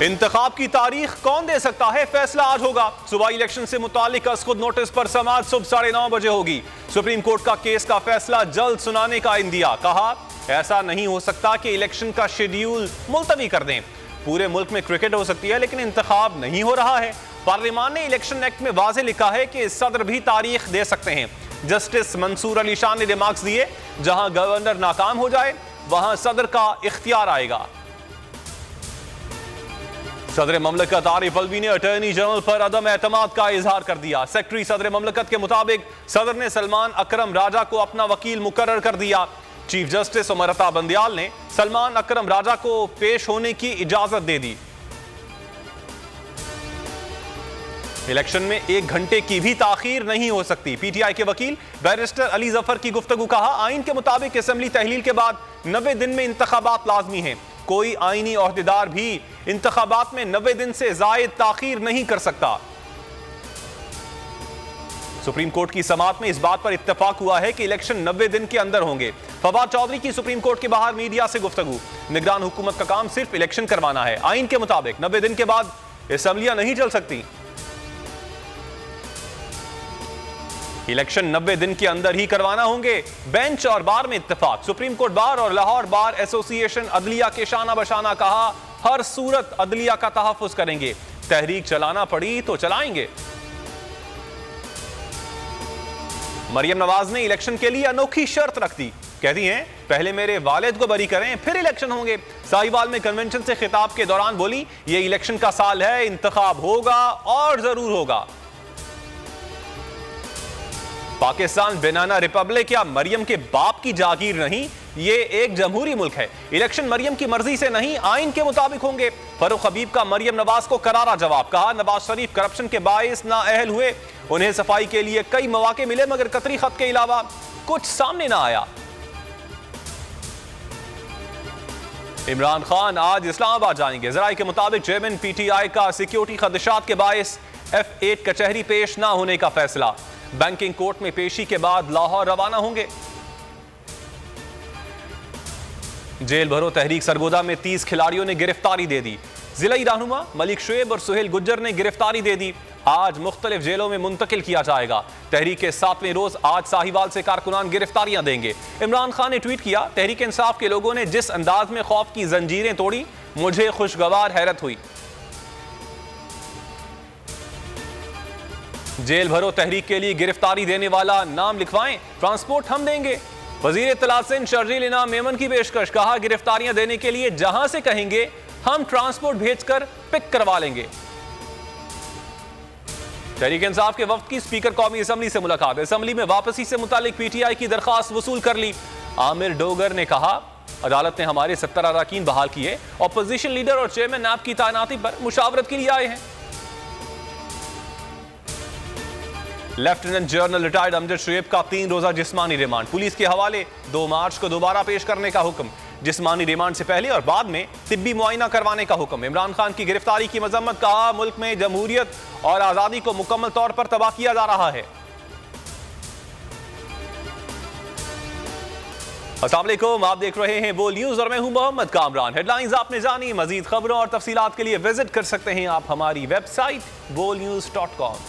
इंतखाब की तारीख कौन दे सकता है, फैसला आज होगा। सुबह इलेक्शन से मुतालिक खुद नोटिस पर समाअत सुबह 9:30 बजे होगी। सुप्रीम कोर्ट का केस का फैसला जल्द सुनाने का इंदिया। कहा ऐसा नहीं हो सकता कि इलेक्शन का शेड्यूल मुलतवी कर दें। पूरे मुल्क में क्रिकेट हो सकती है लेकिन इंतखाब नहीं हो रहा है। पार्लियामान ने इलेक्शन एक्ट में वाज़ेह लिखा है कि सदर भी तारीख दे सकते हैं। जस्टिस मंसूर अली शाह ने रिमार्क्स दिए, जहां गवर्नर नाकाम हो जाए वहां सदर का इख्तियार आएगा। सदर ममलकत आरिफ अलवी ने अटॉर्नी जनरल पर अदम एतमाद का इजहार कर दिया। सेक्रेटरी सदर ममलकत के मुताबिक सदर ने सलमान अकरम राजा को अपना वकील मुकर्रर कर दिया। चीफ जस्टिस उमरता बंदियाल ने सलमान अकरम राजा को पेश होने की इजाजत दे दी। इलेक्शन में 1 घंटे की भी ताखीर नहीं हो सकती। पीटीआई के वकील बैरिस्टर अली जफर की गुफ्तगू। कहा आइन के मुताबिक असेंबली तहलील के बाद 90 दिन में इंतखाबात लाजमी हैं। कोई आईनी ओहदेदार भी इंतखाबात में 90 दिन से जायद ताखीर नहीं कर सकता। सुप्रीम कोर्ट की समाअत में इस बात पर इत्तेफाक हुआ है कि इलेक्शन 90 दिन के अंदर होंगे। फवाद चौधरी की सुप्रीम कोर्ट के बाहर मीडिया से गुफ्तगू। निगरान हुकूमत का काम सिर्फ इलेक्शन करवाना है। आइन के मुताबिक 90 दिन के बाद असेंबलियां नहीं चल सकती। इलेक्शन 90 दिन के अंदर ही करवाना होंगे। बेंच और बार में इत्तेफाक। सुप्रीम कोर्ट बार और लाहौर बार एसोसिएशन अदलिया के शाना बशाना कहा हर सूरत अदलिया का तहफ्फुज करेंगे। तहरीक चलाना पड़ी तो चलाएंगे। मरियम नवाज ने इलेक्शन के लिए अनोखी शर्त रख दी। कहती हैं पहले मेरे वालिद को बरी करें फिर इलेक्शन होंगे। साहिवाल में कन्वेंशन से खिताब के दौरान बोली ये इलेक्शन का साल है, इंतखाब होगा और जरूर होगा। पाकिस्तान बनाना रिपब्लिक या मरियम के बाप की जागीर नहीं, ये एक जमहूरी मुल्क है। इलेक्शन मरियम की मर्जी से नहीं आइन के मुताबिक होंगे। फरूख हबीब का मरियम नवाज को करारा जवाब। कहा नवाज शरीफ करप्शन के बाइस नाअहल हुए, उन्हें सफाई के लिए कई मौके मिले मगर कतरी खत के अलावा कुछ सामने ना आया। इमरान खान आज इस्लामाबाद जाएंगे। जराये के मुताबिक चेयरमैन पीटीआई का सिक्योरिटी खदशात के बाइस F8 कचहरी पेश ना होने का फैसला। बैंकिंग कोर्ट में पेशी के बाद लाहौर रवाना होंगे। जेल भरो तहरीक सरगोदा में 30 खिलाड़ियों ने गिरफ्तारी दे दी। जिला रहनुमा मलिक शुएब और सुहेल गुज्जर ने गिरफ्तारी दे दी। आज मुख्तलिफ जेलों में मुंतकिल किया जाएगा। तहरीक के 7वें रोज आज साहिवाल से कारकुनान गिरफ्तारियां देंगे। इमरान खान ने ट्वीट किया तहरीक इंसाफ के लोगों ने जिस अंदाज में खौफ की जंजीरें तोड़ी मुझे खुशगवार हैरत हुई। जेल भरो तहरीक के लिए गिरफ्तारी देने वाला नाम लिखवाएं, ट्रांसपोर्ट हम देंगे। वजीर इत्तलात सिंध शर्जील इनाम मेमन की पेशकश। कहा गिरफ्तारियां देने के लिए जहां से कहेंगे हम ट्रांसपोर्ट भेजकर पिक करवा लेंगे। तहरीक इंसाफ के वफ्द की स्पीकर कौमी असेंबली से मुलाकात। असेंबली में वापसी से मुतालिक पीटीआई की दरखास्त वसूल कर ली। आमिर डोगर ने कहा अदालत ने हमारे 70 अरकान बहाल किए। अपोजिशन लीडर और चेयरमैन नैब की तैनाती पर मुशावरत के लिए आए हैं। Lieutenant general retired Amjad Shoaib का 3 रोजा जिस्मानी रिमांड। पुलिस के हवाले 2 मार्च को दोबारा पेश करने का हुक्म। जिस्मानी रिमांड से पहले और बाद में तिब्बी मुआयना करवाने का हुक्म। इमरान खान की गिरफ्तारी की मजम्मत। कहा मुल्क में जमहूरियत और आज़ादी को मुकम्मल तौर पर तबाह किया जा रहा है। अस्सलाम वालेकुम, आप देख रहे हैं बोल न्यूज और मैं हूं मोहम्मद कामरान। हेडलाइंस आपने जानी। मजीद खबरों और तफसीलात के लिए विजिट कर सकते हैं आप हमारी वेबसाइट bolnews.com।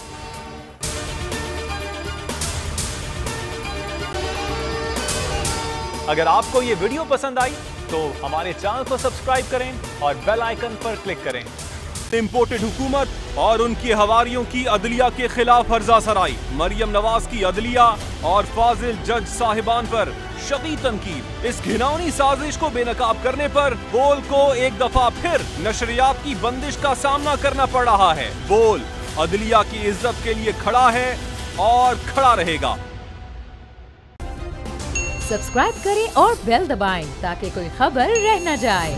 अगर आपको ये वीडियो पसंद आई तो हमारे चैनल को सब्सक्राइब करें और बेल आइकन पर क्लिक करें। इम्पोर्टेड हुकूमत और उनके हवारियों की अदलिया के खिलाफ हर्जा सराई। मरियम नवाज की अदलिया और फाजिल जज साहिबान पर शदीद तनकीद। इस घिनौनी साजिश को बेनकाब करने पर बोल को एक दफा फिर नशरियात की बंदिश का सामना करना पड़ रहा है। बोल अदलिया की इज्जत के लिए खड़ा है और खड़ा रहेगा। सब्सक्राइब करें और बेल दबाएं ताकि कोई खबर रह न जाए।